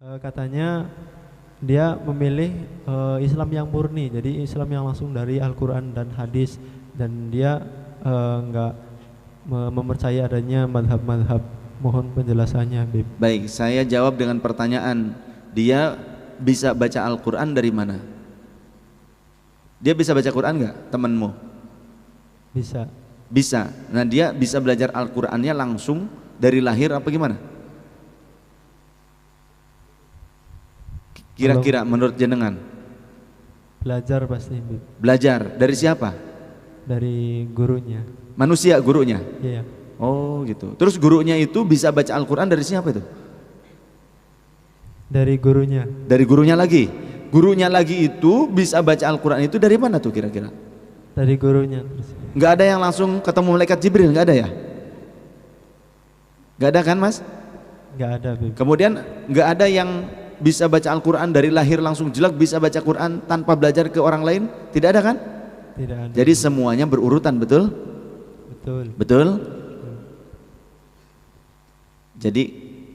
Katanya dia memilih Islam yang murni, jadi Islam yang langsung dari Al-Quran dan hadis, dan dia nggak mempercayai adanya madhab-madhab. Mohon penjelasannya, Bib. Baik, saya jawab dengan pertanyaan. Dia bisa baca Al-Quran dari mana? Dia bisa baca Quran nggak, temanmu? Bisa. Bisa. Nah, dia bisa belajar Al-Qurannya langsung dari lahir apa gimana? Kira-kira menurut jenengan? Belajar pasti, Bib. Belajar dari siapa? Dari gurunya. Manusia gurunya? Iya. Oh gitu. Terus gurunya itu bisa baca Al-Quran dari siapa itu? Dari gurunya. Dari gurunya lagi. Gurunya lagi itu bisa baca Al-Quran itu dari mana tuh kira-kira? Dari gurunya terus. Nggak ada yang langsung ketemu malaikat Jibril, nggak ada ya? Nggak ada kan, Mas? Nggak ada, Bib. Kemudian nggak ada yang bisa baca Al-Quran dari lahir langsung jelek bisa baca Quran tanpa belajar ke orang lain? Tidak ada kan? Tidak ada. Jadi semuanya berurutan, betul? Betul. Betul? Jadi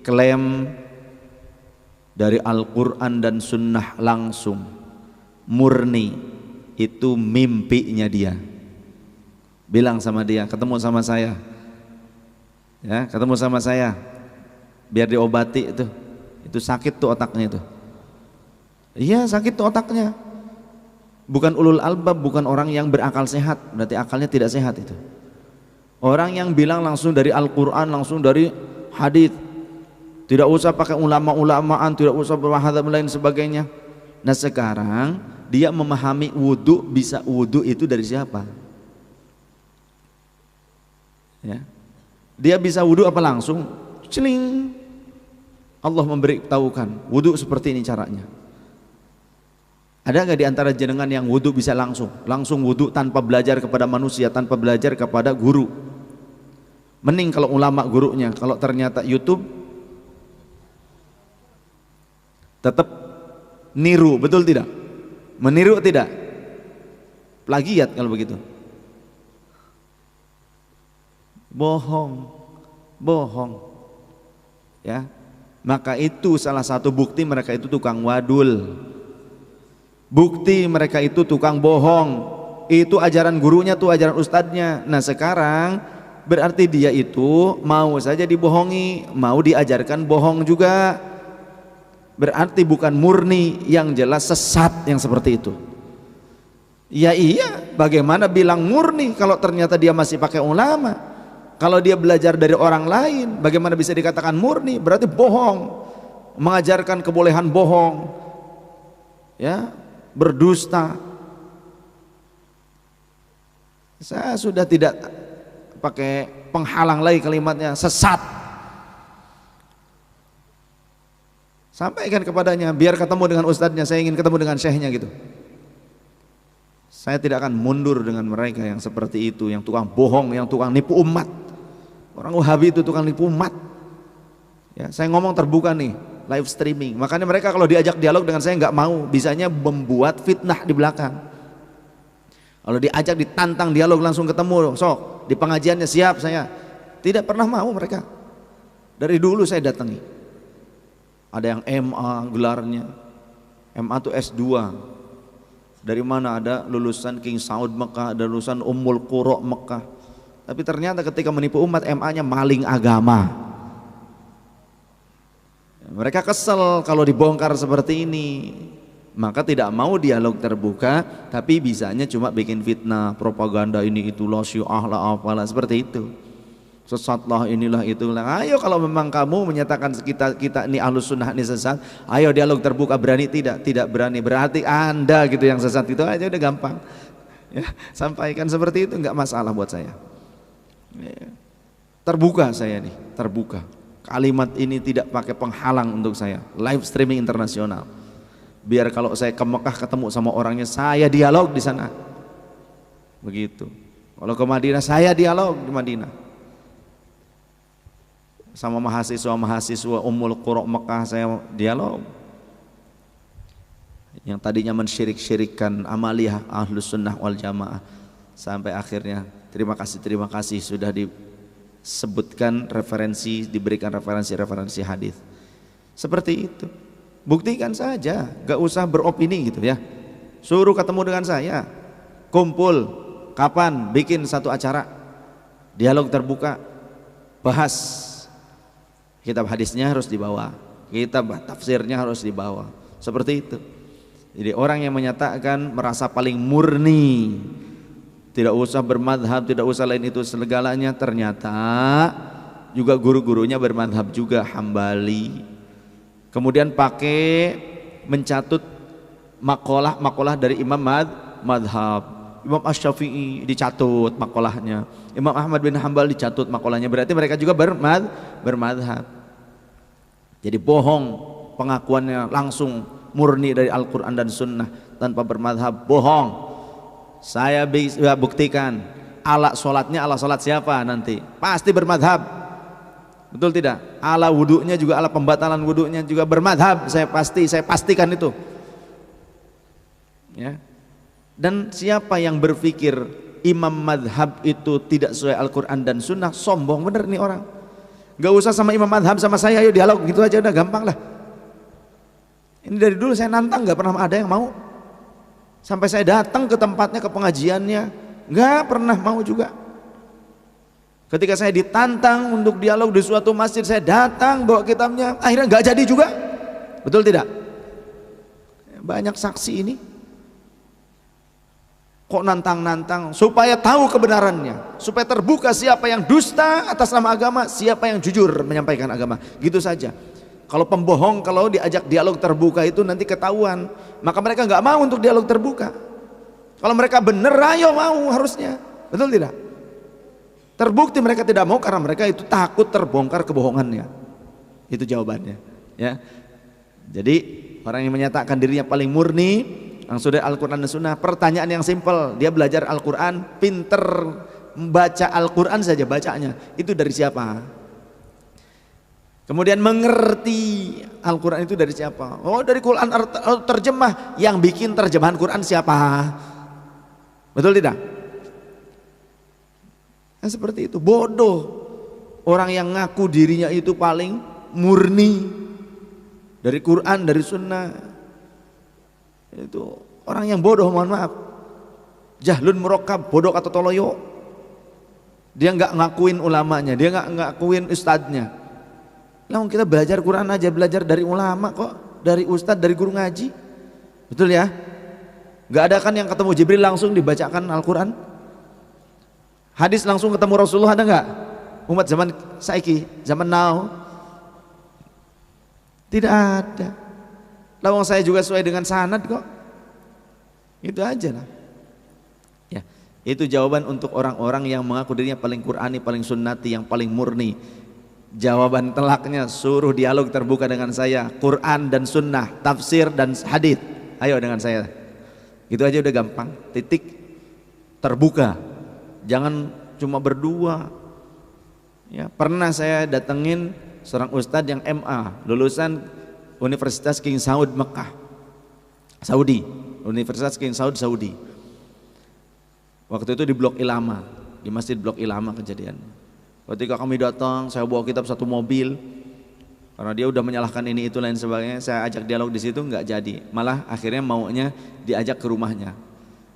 klaim dari Al-Quran dan Sunnah langsung murni itu mimpinya dia. Bilang sama dia, ketemu sama saya ya, ketemu sama saya biar diobati itu sakit tuh otaknya itu. Iya, sakit tuh otaknya. Bukan ulul albab, bukan orang yang berakal sehat, berarti akalnya tidak sehat itu. Orang yang bilang langsung dari Al-Quran, langsung dari hadis, tidak usah pakai ulama-ulamaan, tidak usah berwahada lain sebagainya. Nah sekarang dia memahami wudhu, bisa wudhu itu dari siapa? Ya. Dia bisa wudhu apa langsung? Celing. Allah memberitahukan wudhu seperti ini caranya. Ada nggak di antara jenengan yang wudhu bisa langsung wudhu tanpa belajar kepada manusia, tanpa belajar kepada guru? Mending kalau ulama gurunya, kalau ternyata YouTube tetap niru, betul tidak? Meniru tidak? Plagiat kalau begitu. Bohong, bohong. Ya, maka itu salah satu bukti mereka itu tukang wadul. Bukti mereka itu tukang bohong. Itu ajaran gurunya tuh, ajaran ustadznya. Nah sekarang berarti dia itu mau saja dibohongi, mau diajarkan bohong juga. Berarti bukan murni, yang jelas sesat yang seperti itu. Ya iya, bagaimana bilang murni kalau ternyata dia masih pakai ulama? Kalau dia belajar dari orang lain, bagaimana bisa dikatakan murni? Berarti bohong, mengajarkan kebolehan bohong, ya, berdusta. Saya sudah tidak pakai penghalang lagi kalimatnya, sesat. Sampaikan kepadanya, biar ketemu dengan ustadznya, saya ingin ketemu dengan syekhnya gitu. Saya tidak akan mundur dengan mereka yang seperti itu, yang tukang bohong, yang tukang nipu umat. Orang Wahabi itu tukang nipu umat. Ya, saya ngomong terbuka nih, live streaming. Makanya mereka kalau diajak dialog dengan saya nggak mau, bisanya membuat fitnah di belakang. Kalau diajak ditantang dialog langsung ketemu, sok di pengajiannya siap saya. Tidak pernah mau mereka. Dari dulu saya datangi. Ada yang MA gelarnya, MA itu S2. Dari mana? Ada lulusan King Saud Mekah, ada lulusan Ummul Qura Mekah. Tapi ternyata ketika menipu umat, MA-nya maling agama. Mereka kesel kalau dibongkar seperti ini. Maka tidak mau dialog terbuka, tapi bisanya cuma bikin fitnah, propaganda ini itulah, syiah lah, apalah, seperti itu. Sesatlah inilah itulah. Ayo kalau memang kamu menyatakan kita ini ahlus sunnah ini sesat, ayo dialog terbuka. Berani tidak? Tidak berani. Berarti Anda gitu yang sesat. Itu aja udah gampang. Ya, sampaikan seperti itu, nggak masalah buat saya. Ya. Terbuka saya nih, terbuka. Kalimat ini tidak pakai penghalang untuk saya. Live streaming internasional. Biar kalau saya ke Mekah ketemu sama orangnya, saya dialog di sana. Begitu. Kalau ke Madinah, saya dialog di Madinah. Sama mahasiswa Ummul Qura Mekah saya dialog. Yang tadinya mensyirik-syirikkan amaliyah Ahlus Sunnah wal Jamaah, sampai akhirnya terima kasih sudah disebutkan referensi, diberikan referensi hadis. Seperti itu. Buktikan saja, gak usah beropini gitu ya. Suruh ketemu dengan saya, kumpul, kapan bikin satu acara, dialog terbuka, bahas. Kitab hadisnya harus dibawa, kitab tafsirnya harus dibawa, seperti itu. Jadi orang yang menyatakan merasa paling murni, tidak usah bermadhab, tidak usah lain itu segalanya, ternyata juga guru-gurunya bermadhab juga Hambali. Kemudian pakai mencatut makalah dari imam madhab. Imam Asy-Syafi'i dicatut makalahnya, Imam Ahmad bin Hambal dicatut makalahnya, berarti mereka juga bermadhab. Jadi bohong pengakuannya, langsung murni dari Al-Quran dan Sunnah tanpa bermadhab, bohong. Saya bisa buktikan, ala sholatnya ala sholat siapa nanti? Pasti bermadhab, betul tidak? Ala wudunya juga, ala pembatalan wudunya juga bermadhab, saya pastikan itu ya. Dan siapa yang berpikir imam madhab itu tidak sesuai Al-Quran dan Sunnah, sombong bener nih orang. Gak usah sama imam madhab, sama saya ayo dialog gitu aja, udah gampang lah. Ini dari dulu saya nantang, gak pernah ada yang mau. Sampai saya datang ke tempatnya, ke pengajiannya, gak pernah mau juga. Ketika saya ditantang untuk dialog di suatu masjid, saya datang bawa kitabnya, akhirnya gak jadi juga. Betul tidak? Banyak saksi ini. Kok nantang-nantang supaya tahu kebenarannya, supaya terbuka siapa yang dusta atas nama agama, siapa yang jujur menyampaikan agama, gitu saja. Kalau pembohong, kalau diajak dialog terbuka itu nanti ketahuan, maka mereka nggak mau untuk dialog terbuka. Kalau mereka bener, ayo mau harusnya, betul tidak? Terbukti mereka tidak mau karena mereka itu takut terbongkar kebohongannya. Itu jawabannya ya. Jadi orang yang menyatakan dirinya paling murni langsung dari Al-Quran dan Sunnah, pertanyaan yang simpel, dia belajar Al-Quran, pinter membaca Al-Quran saja bacanya, itu dari siapa? Kemudian mengerti Al-Quran itu dari siapa? Oh, dari Quran terjemah. Yang bikin terjemahan Quran siapa? Betul tidak? Nah, seperti itu. Bodoh orang yang ngaku dirinya itu paling murni dari Quran, dari Sunnah. Itu orang yang bodoh, mohon maaf. Jahlun murakkab, bodoh atau toloyo. Dia nggak ngakuin ulamanya, dia nggak ngakuin ustadznya. Nah, kita belajar Quran aja, belajar dari ulama kok, dari ustadz, dari guru ngaji. Betul ya? Nggak ada kan yang ketemu Jibril langsung dibacakan Al-Quran? Hadis langsung ketemu Rasulullah, ada nggak? Umat zaman saiki, zaman now, tidak ada. Lawang saya juga sesuai dengan sanad kok. Itu aja lah. Ya, itu jawaban untuk orang-orang yang mengaku dirinya paling Qurani, paling sunnati, yang paling murni. Jawaban telaknya, suruh dialog terbuka dengan saya, Quran dan Sunnah, tafsir dan hadis. Ayo dengan saya. Itu aja udah gampang. Titik, terbuka. Jangan cuma berdua. Ya, pernah saya datengin seorang ustadz yang MA, lulusan Universitas King Saud Mekah, Saudi. Universitas King Saud Saudi. Waktu itu di Blok Ilama, di Masjid Blok Ilama kejadian. Ketika kami datang, saya bawa kitab satu mobil. Karena dia udah menyalahkan ini itu lain sebagainya, saya ajak dialog di situ nggak jadi. Malah akhirnya maunya diajak ke rumahnya.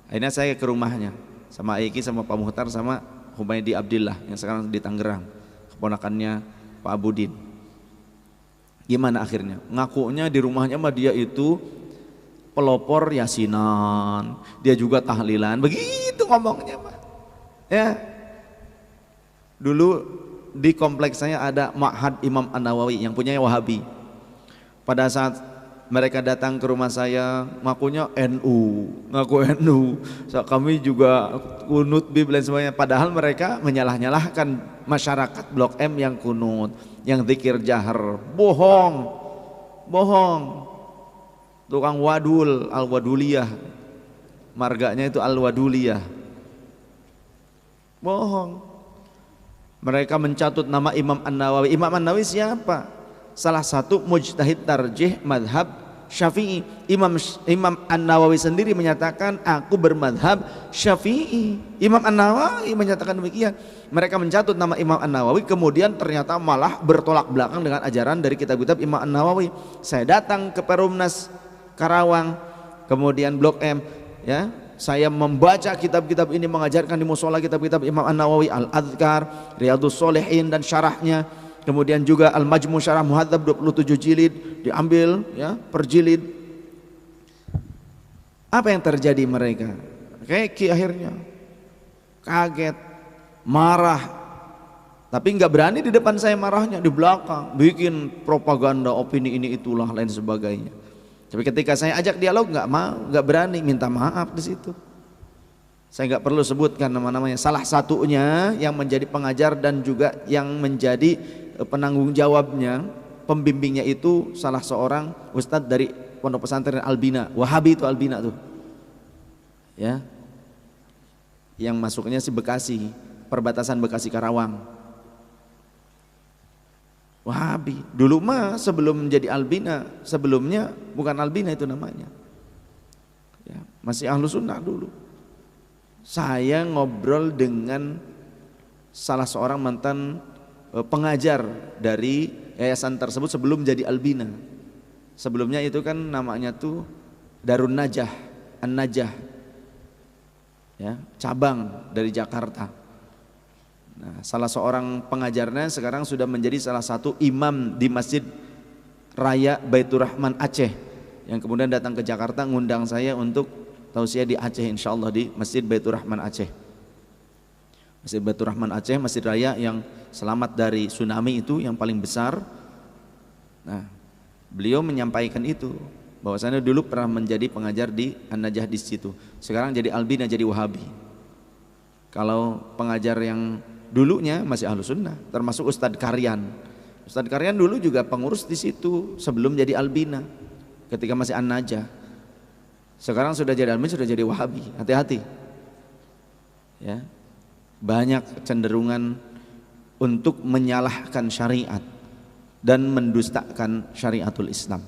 Akhirnya saya ke rumahnya sama Aiki, sama Pak Muhtar, sama Humaydi Abdillah yang sekarang di Tangerang, keponakannya Pak Abudin. Gimana akhirnya? Ngakunya di rumahnya mah dia itu pelopor yasinan, dia juga tahlilan, begitu ngomongnya Pak. Ya, dulu di kompleks saya ada Ma'had Imam An-Nawawi yang punya Wahabi. Pada saat mereka datang ke rumah saya, ngakunya ngaku NU. So, kami juga kunut bib dan semuanya. Padahal mereka menyalah-nyalahkan masyarakat Blok M yang kunut, yang zikir jahar. Bohong, bohong. Tukang wadul, al-waduliyah, marganya itu al-waduliyah. Bohong. Mereka mencatut nama Imam An-Nawawi. Imam An-Nawawi siapa? Salah satu mujtahid tarjih madhab Syafi'i. Imam An-Nawawi sendiri menyatakan aku bermadhab Syafi'i. Imam An-Nawawi menyatakan demikian. Mereka mencatut nama Imam An-Nawawi, kemudian ternyata malah bertolak belakang dengan ajaran dari kitab-kitab Imam An-Nawawi. Saya datang ke Perumnas Karawang, kemudian Blok M, ya. Saya membaca kitab-kitab ini, mengajarkan di musola kitab-kitab Imam An-Nawawi, Al-Adhkar, Riyadhus Shalihin dan syarahnya. Kemudian juga Al-Majmu' Syarah Muhadzab 27 jilid diambil ya per jilid. Apa yang terjadi mereka? Keki akhirnya kaget, marah. Tapi nggak berani di depan saya marahnya, di belakang bikin propaganda opini ini itulah lain sebagainya. Tapi ketika saya ajak dialog nggak mau, nggak berani, minta maaf di situ. Saya nggak perlu sebutkan nama-namanya. Salah satunya yang menjadi pengajar dan juga yang menjadi penanggung jawabnya, pembimbingnya itu salah seorang ustadz dari pondok pesantren Albina, Wahabi itu Albina tuh, ya, yang masuknya si Bekasi, perbatasan Bekasi Karawang. Wahabi, dulu mah sebelum menjadi Albina, sebelumnya bukan Albina itu namanya, ya, masih Ahlus Sunnah dulu. Saya ngobrol dengan salah seorang mantan pengajar dari yayasan tersebut sebelum jadi Albina. Sebelumnya itu kan namanya tuh Darun Najah, An-Najah, ya, cabang dari Jakarta. Nah, salah seorang pengajarnya sekarang sudah menjadi salah satu imam di Masjid Raya Baitur Rahman Aceh, yang kemudian datang ke Jakarta ngundang saya untuk tausiah di Aceh, insyaallah di Masjid Baitur Rahman Aceh. Masjid Baitur Rahman Aceh, masjid raya yang selamat dari tsunami itu yang paling besar. Nah, beliau menyampaikan itu, bahwasanya dulu pernah menjadi pengajar di An-Najah di situ. Sekarang jadi Albina, jadi Wahabi. Kalau pengajar yang dulunya masih Ahlus Sunnah, termasuk Ustadz Karyan. Ustadz Karyan dulu juga pengurus di situ sebelum jadi Albina, ketika masih An-Najah. Sekarang sudah jadi Albina, sudah jadi Wahabi. Hati-hati, ya. Banyak cenderungan untuk menyalahkan syariat dan mendustakan syariatul Islam.